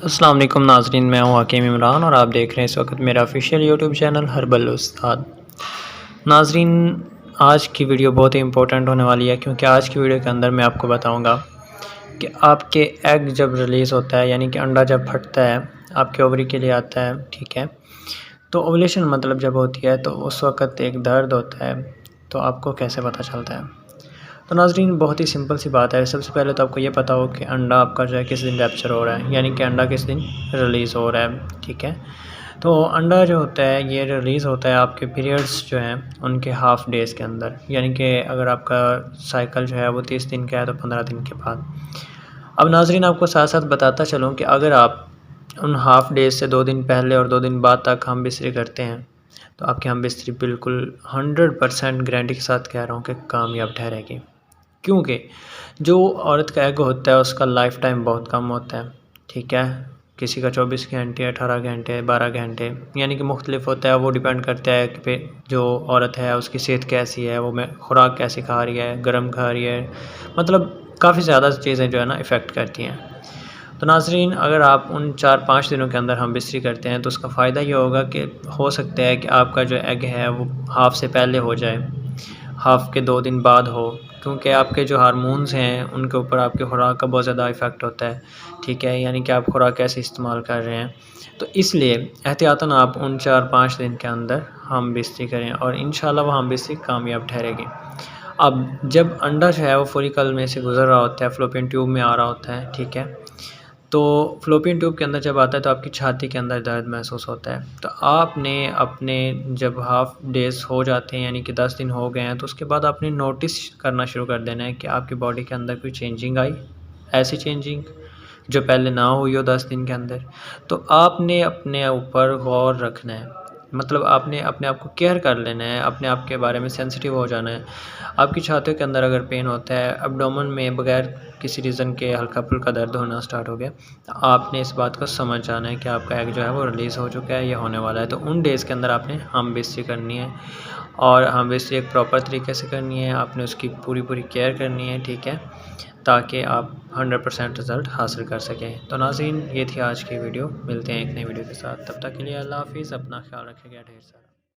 अस्सलाम वालेकुम नाज़रीन, मैं हूँ हकीम इमरान और आप देख रहे हैं इस वक्त मेरा ऑफिशियल यूट्यूब चैनल हर्बल उस्ताद। नाज़रीन, आज की वीडियो बहुत ही इंपॉर्टेंट होने वाली है क्योंकि आज की वीडियो के अंदर मैं आपको बताऊंगा कि आपके एग जब रिलीज़ होता है यानी कि अंडा जब फटता है आपके ओवरी के लिए आता है, ठीक है। तो ओवुलेशन मतलब जब होती है तो उस वक़्त एक दर्द होता है, तो आपको कैसे पता चलता है? तो नाज़रीन, बहुत ही सिंपल सी बात है। सबसे पहले तो आपको ये पता हो कि अंडा आपका जो है किस दिन रैप्चर हो रहा है, यानी कि अंडा किस दिन रिलीज़ हो रहा है, ठीक है। तो अंडा जो होता है ये रिलीज़ होता है आपके पीरियड्स जो हैं उनके हाफ़ डेज़ के अंदर, यानी कि अगर आपका साइकिल जो है वो 30 दिन का है तो 15 दिन के बाद। अब नाज़रीन, आपको साथ-साथ बताता चलूँ कि अगर आप उन हाफ़ डेज़ से 2 दिन पहले और 2 दिन बाद तक हम बिस्तरी करते हैं, तो आपकी हम बिस्तरी बिल्कुल 100% गारंटी के साथ कह रहा हूँ कि कामयाब ठहरेगी। क्योंकि जो औरत का एग होता है उसका लाइफ़ टाइम बहुत कम होता है, ठीक है। किसी का 24 घंटे, 18 घंटे, 12 घंटे यानी कि मुख्तलिफ होता है। वो डिपेंड करता है कि पे जो औरत है उसकी सेहत कैसी है, वो में खुराक कैसी खा रही है, गर्म खा रही है, मतलब काफ़ी ज़्यादा चीज़ें जो है ना इफ़ेक्ट करती हैं। तो नाज़रीन, अगर आप उन 4-5 दिनों के अंदर हम बिस्तरी करते हैं तो उसका फ़ायदा ये होगा कि हो सकता है कि आपका जो एग है वो हाफ़ से पहले हो जाए, हाफ़ के 2 दिन बाद हो, क्योंकि आपके जो हार्मोन्स हैं उनके ऊपर आपकी खुराक का बहुत ज़्यादा इफ़ेक्ट होता है, ठीक है। यानी कि आप खुराक कैसे इस्तेमाल कर रहे हैं, तो इसलिए एहतियातन आप उन 4-5 दिन के अंदर हम बिस्तरी करें और इंशाल्लाह वो हम बिस्तरी कामयाब ठहरेगी। अब जब अंडा जो है वो फोलिकल में से गुज़र रहा होता है, फ़्लोपियन ट्यूब में आ रहा होता है, ठीक है। तो फ़्लोपियन ट्यूब के अंदर जब आता है तो आपकी छाती के अंदर दर्द महसूस होता है। तो आपने अपने जब हाफ़ डेज़ हो जाते हैं यानी कि 10 दिन हो गए हैं, तो उसके बाद आपने नोटिस करना शुरू कर देना है कि आपकी बॉडी के अंदर कोई चेंजिंग आई, ऐसी चेंजिंग जो पहले ना हुई हो 10 दिन के अंदर। तो आपने अपने ऊपर गौर रखना है, मतलब आपने अपने आप को केयर कर लेना है, अपने आप के बारे में सेंसिटिव हो जाना है। आपकी छातियों के अंदर अगर पेन होता है, एब्डोमेन में बगैर किसी रीज़न के हल्का-फुल्का दर्द होना स्टार्ट हो गया, तो आपने इस बात को समझ जाना है कि आपका एग जो है वो रिलीज़ हो चुका है या होने वाला है। तो उन डेज़ के अंदर आपने हम-बिस्तरी करनी है और हम-बिस्तरी एक प्रॉपर तरीके से करनी है। आपने उसकी पूरी-पूरी केयर करनी है, ठीक है, ताकि आप 100% रिज़ल्ट हासिल कर सकें। तो नाज़रीन, ये थी आज की वीडियो। मिलते हैं एक नई वीडियो के साथ, तब तक के लिए अल्लाह हाफ़िज़। अपना ख़्याल रखिएगा। ढेर सारा